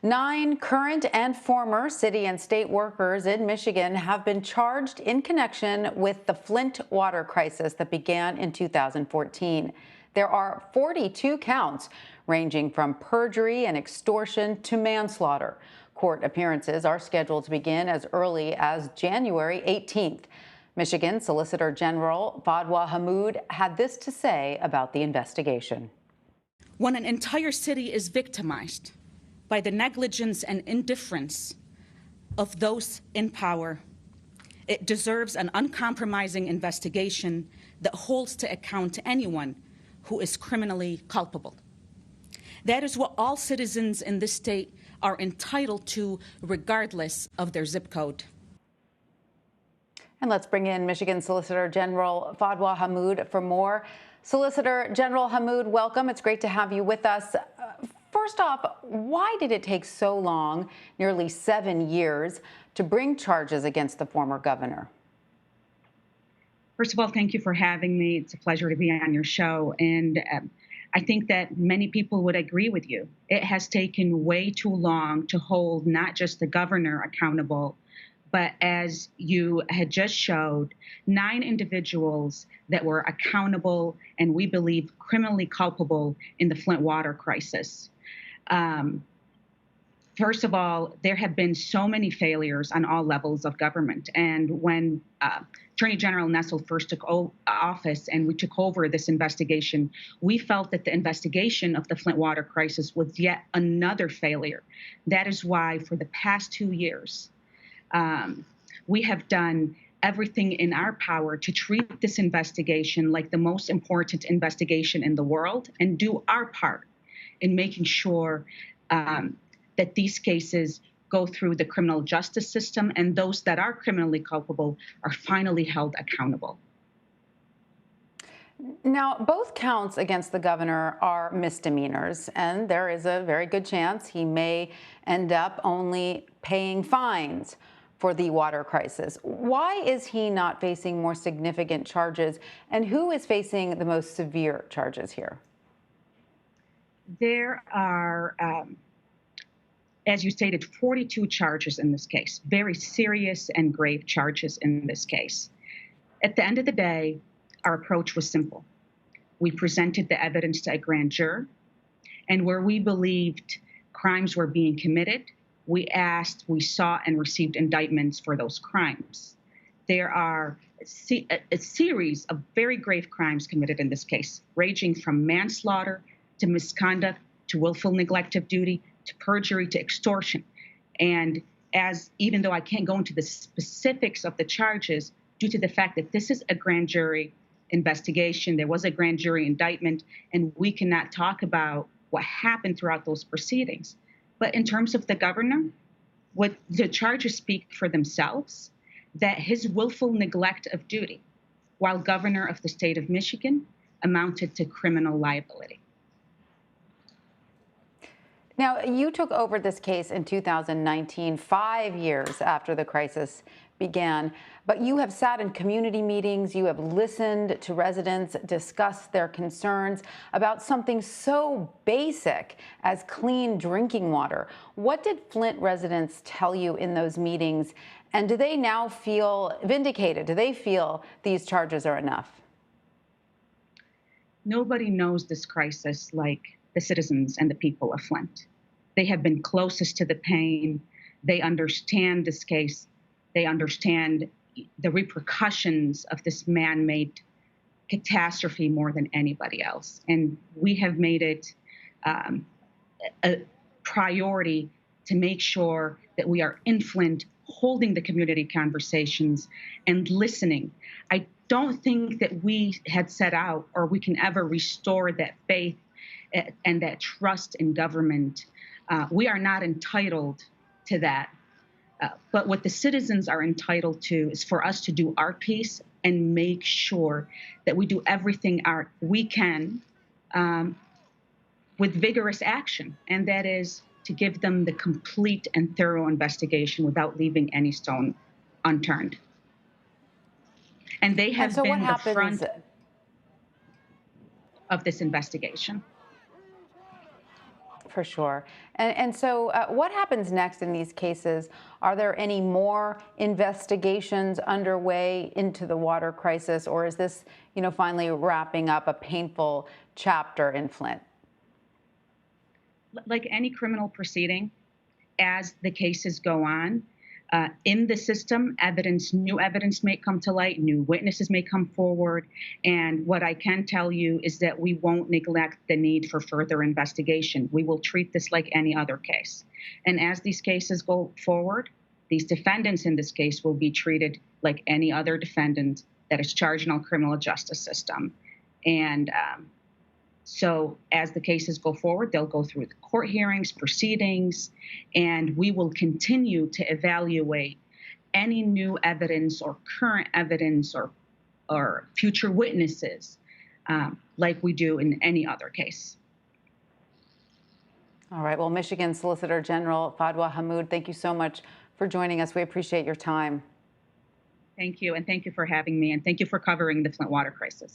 9 current and former city and state workers in Michigan have been charged in connection with the Flint water crisis that began in 2014. There are 42 counts, ranging from perjury and extortion to manslaughter. Court appearances are scheduled to begin as early as January 18th. Michigan Solicitor General Fadwa Hammoud had this to say about the investigation. When an entire city is victimized by the negligence and indifference of those in power, it deserves an uncompromising investigation that holds to account anyone who is criminally culpable. That is what all citizens in this state are entitled to, regardless of their zip code. And let's bring in Michigan Solicitor General Fadwa Hammoud for more. Solicitor General Hammoud, welcome. It's great to have you with us. First off, why did it take so long, nearly 7 years, to bring charges against the former governor? First of all, thank you for having me. It's a pleasure to be on your show. And I think that many people would agree with you. It has taken way too long to hold not just the governor accountable, but as you had just showed, 9 individuals that were accountable and we believe criminally culpable in the Flint water crisis. First of all, there have been so many failures on all levels of government. And when Attorney General Nessel first took office and we took over this investigation, we felt that the investigation of the Flint water crisis was yet another failure. That is why for the past 2 years, we have done everything in our power to treat this investigation like the most important investigation in the world and do our part in making sure that these cases go through the criminal justice system and those that are criminally culpable are finally held accountable. Now, both counts against the governor are misdemeanors, and there is a very good chance he may end up only paying fines for the water crisis. Why is he not facing more significant charges, and who is facing the most severe charges here? There are, as you stated, 42 charges in this case, very serious and grave charges in this case. At the end of the day, our approach was simple. We presented the evidence to a grand jury, and where we believed crimes were being committed, we sought and received indictments for those crimes. There are a series of very grave crimes committed in this case, ranging from manslaughter to misconduct, to willful neglect of duty, to perjury, to extortion. And even though I can't go into the specifics of the charges, due to the fact that this is a grand jury investigation, there was a grand jury indictment, and we cannot talk about what happened throughout those proceedings. But in terms of the governor, what the charges speak for themselves, that his willful neglect of duty, while governor of the state of Michigan, amounted to criminal liability. Now, you took over this case in 2019, 5 years after the crisis began, but you have sat in community meetings, you have listened to residents discuss their concerns about something so basic as clean drinking water. What did Flint residents tell you in those meetings, and do they now feel vindicated? Do they feel these charges are enough? Nobody knows this crisis like the citizens and the people of Flint. They have been closest to the pain. They understand this case. They understand the repercussions of this man-made catastrophe more than anybody else. And we have made it a priority to make sure that we are in Flint holding the community conversations and listening. I don't think that we had set out or we can ever restore that faith and that trust in government. We are not entitled to that. But what the citizens are entitled to is for us to do our piece and make sure that we do everything we can with vigorous action. And that is to give them the complete and thorough investigation without leaving any stone unturned. And they have been the front of this investigation. For sure. And so what happens next in these cases? Are there any more investigations underway into the water crisis, or is this, finally wrapping up a painful chapter in Flint? Like any criminal proceeding, as the cases go on, in the system, new evidence may come to light, new witnesses may come forward. And what I can tell you is that we won't neglect the need for further investigation. We will treat this like any other case. And as these cases go forward, these defendants in this case will be treated like any other defendant that is charged in our criminal justice system. And so as the cases go forward, they'll go through the court hearings, proceedings, and we will continue to evaluate any new evidence or current evidence or future witnesses like we do in any other case. All right. Well, Michigan Solicitor General Fadwa Hammoud, thank you so much for joining us. We appreciate your time. Thank you, and thank you for having me, and thank you for covering the Flint water crisis.